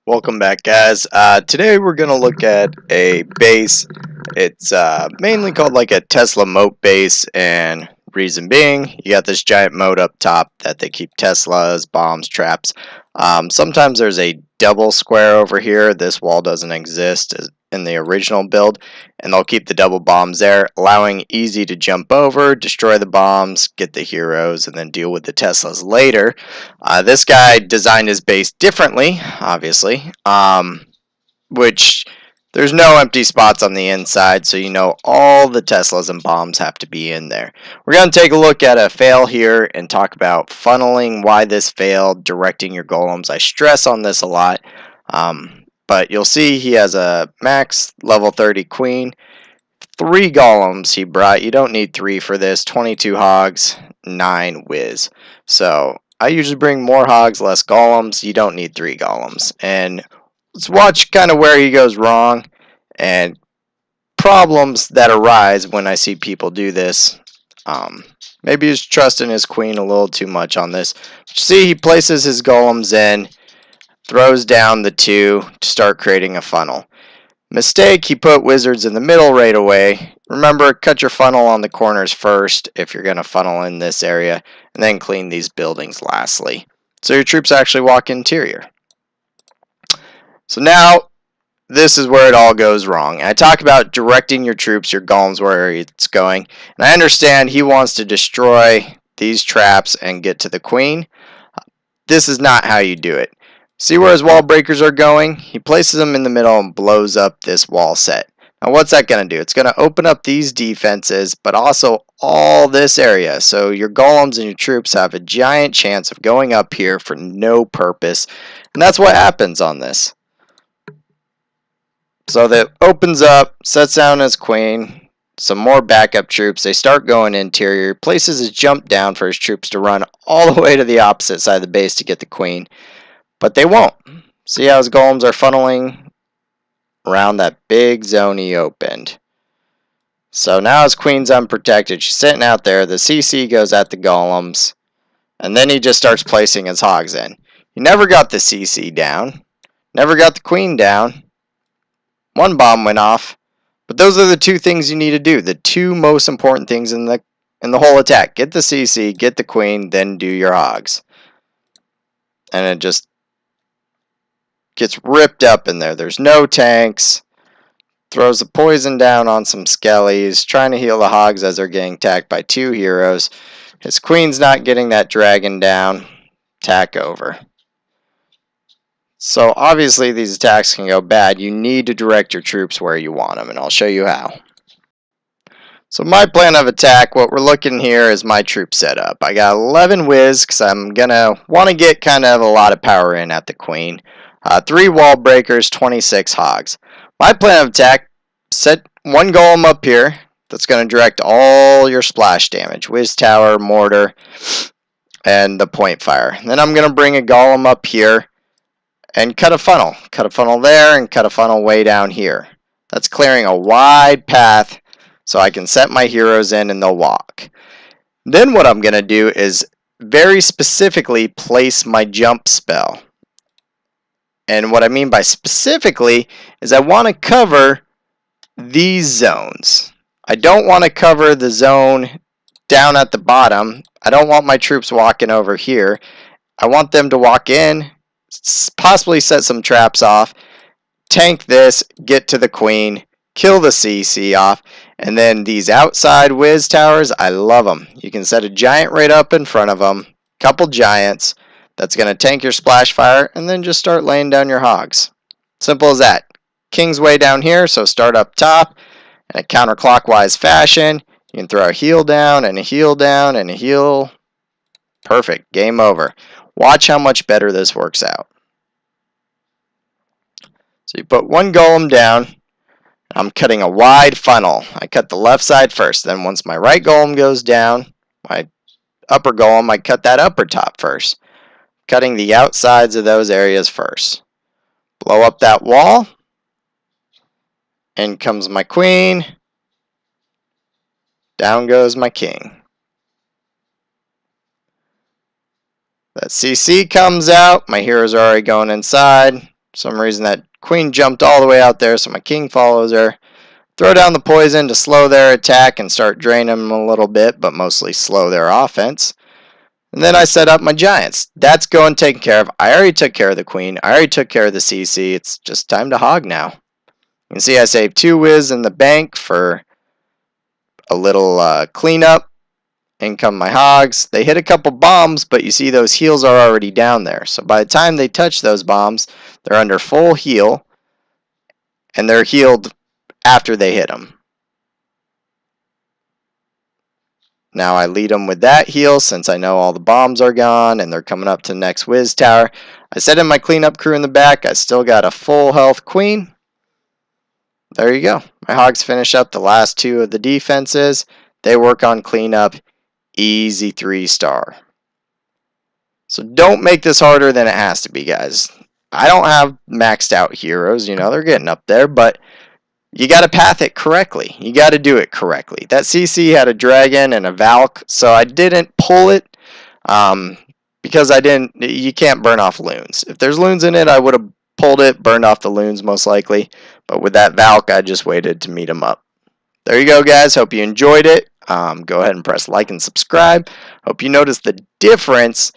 Welcome back, guys. Today we're going to look at a base. It's mainly called like a Tesla Moat base, and reason being, you got this giant moat up top that they keep Teslas, bombs, traps. Sometimes there's a double square over here. This wall doesn't exist in the original build, and they'll keep the double bombs there, allowing easy to jump over, destroy the bombs, get the heroes, and then deal with the Teslas later. This guy designed his base differently, obviously, which there's no empty spots on the inside, so you know all the Teslas and bombs have to be in there. We're going to take a look at a fail here and talk about funneling, why this failed, directing your golems. I stress on this a lot, but you'll see he has a max level 30 queen, 3 golems he brought. You don't need 3 for this, 22 hogs, 9 whiz. So I usually bring more hogs, less golems. You don't need 3 golems. And let's watch kind of where he goes wrong and problems that arise when I see people do this. Maybe he's trusting his queen a little too much on this. See, he places his golems in, throws down the 2 to start creating a funnel. Mistake, he put wizards in the middle right away. Remember, cut your funnel on the corners first if you're going to funnel in this area, and then clean these buildings lastly, so your troops actually walk interior. So now, this is where it all goes wrong. I talk about directing your troops, your golems, where it's going, and I understand he wants to destroy these traps and get to the queen. This is not how you do it. See where his wall breakers are going? He places them in the middle and blows up this wall set. Now what's that going to do? It's going to open up these defenses, but also all this area. So your golems and your troops have a giant chance of going up here for no purpose. And that's what happens on this. So that opens up, sets down his queen, some more backup troops. They start going interior. Places his jump down for his troops to run all the way to the opposite side of the base to get the queen. But they won't. See how his golems are funneling around that big zone he opened. So now his queen's unprotected. She's sitting out there. The CC goes at the golems. And then he just starts placing his hogs in. He never got the CC down. Never got the queen down. 1 bomb went off. But those are the 2 things you need to do. The 2 most important things in the whole attack. Get the CC, get the queen, then do your hogs. And it just gets ripped up in there. There's no tanks. Throws the poison down on some skellies. Trying to heal the hogs as they're getting attacked by 2 heroes. His queen's not getting that dragon down. Attack over. So obviously these attacks can go bad. You need to direct your troops where you want them, and I'll show you how. So my plan of attack, what we're looking here is my troop setup. I got 11 whiz because I'm going to want to get kind of a lot of power in at the queen. 3 wall breakers, 26 hogs. My plan of attack, set 1 golem up here that's going to direct all your splash damage. Whiz tower, mortar, and the point fire. Then I'm going to bring a golem up here and cut a funnel. Cut a funnel there and cut a funnel way down here. That's clearing a wide path so I can set my heroes in and they'll walk. Then what I'm going to do is very specifically place my jump spell. And what I mean by specifically is I want to cover these zones. I don't want to cover the zone down at the bottom. I don't want my troops walking over here. I want them to walk in, possibly set some traps off, tank this, get to the queen, kill the CC off, and then these outside whiz towers, I love them. You can set a giant right up in front of them, couple giants. That's going to tank your splash fire, and then just start laying down your hogs. Simple as that. King's way down here, so start up top in a counterclockwise fashion. You can throw a heal down, and a heal down, and a heal. Perfect. Game over. Watch how much better this works out. So you put 1 golem down. I'm cutting a wide funnel. I cut the left side first. Then once my right golem goes down, my upper golem, I cut that upper top first. Cutting the outsides of those areas first. Blow up that wall. In comes my queen. Down goes my king. That CC comes out. My heroes are already going inside. For some reason that queen jumped all the way out there, so my king follows her. Throw down the poison to slow their attack and start draining them a little bit, but mostly slow their offense. And then I set up my giants. That's going taken care of. I already took care of the queen. I already took care of the CC. It's just time to hog now. You can see I saved 2 whiz in the bank for a little cleanup. In come my hogs. They hit a couple bombs, but you see those heals are already down there. So by the time they touch those bombs, they're under full heal, and they're healed after they hit them. Now I lead them with that heal since I know all the bombs are gone and they're coming up to the next whiz tower. I set in my cleanup crew in the back. I still got a full health queen. There you go. My hogs finish up the last 2 of the defenses. They work on cleanup. Easy 3-star. So don't make this harder than it has to be, guys. I don't have maxed out heroes, you know, they're getting up there, but you got to path it correctly. You got to do it correctly. That CC had a dragon and a Valk, so I didn't pull it because you can't burn off loons. If there's loons in it, I would have pulled it, burned off the loons most likely, but with that Valk, I just waited to meet them up. There you go, guys. Hope you enjoyed it. Go ahead and press like and subscribe. Hope you noticed the difference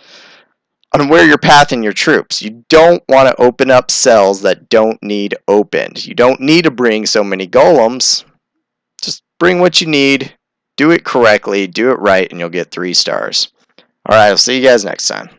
on where you're pathing your troops. You don't want to open up cells that don't need opened. You don't need to bring so many golems. Just bring what you need, do it correctly, do it right, and you'll get 3 stars. Alright, I'll see you guys next time.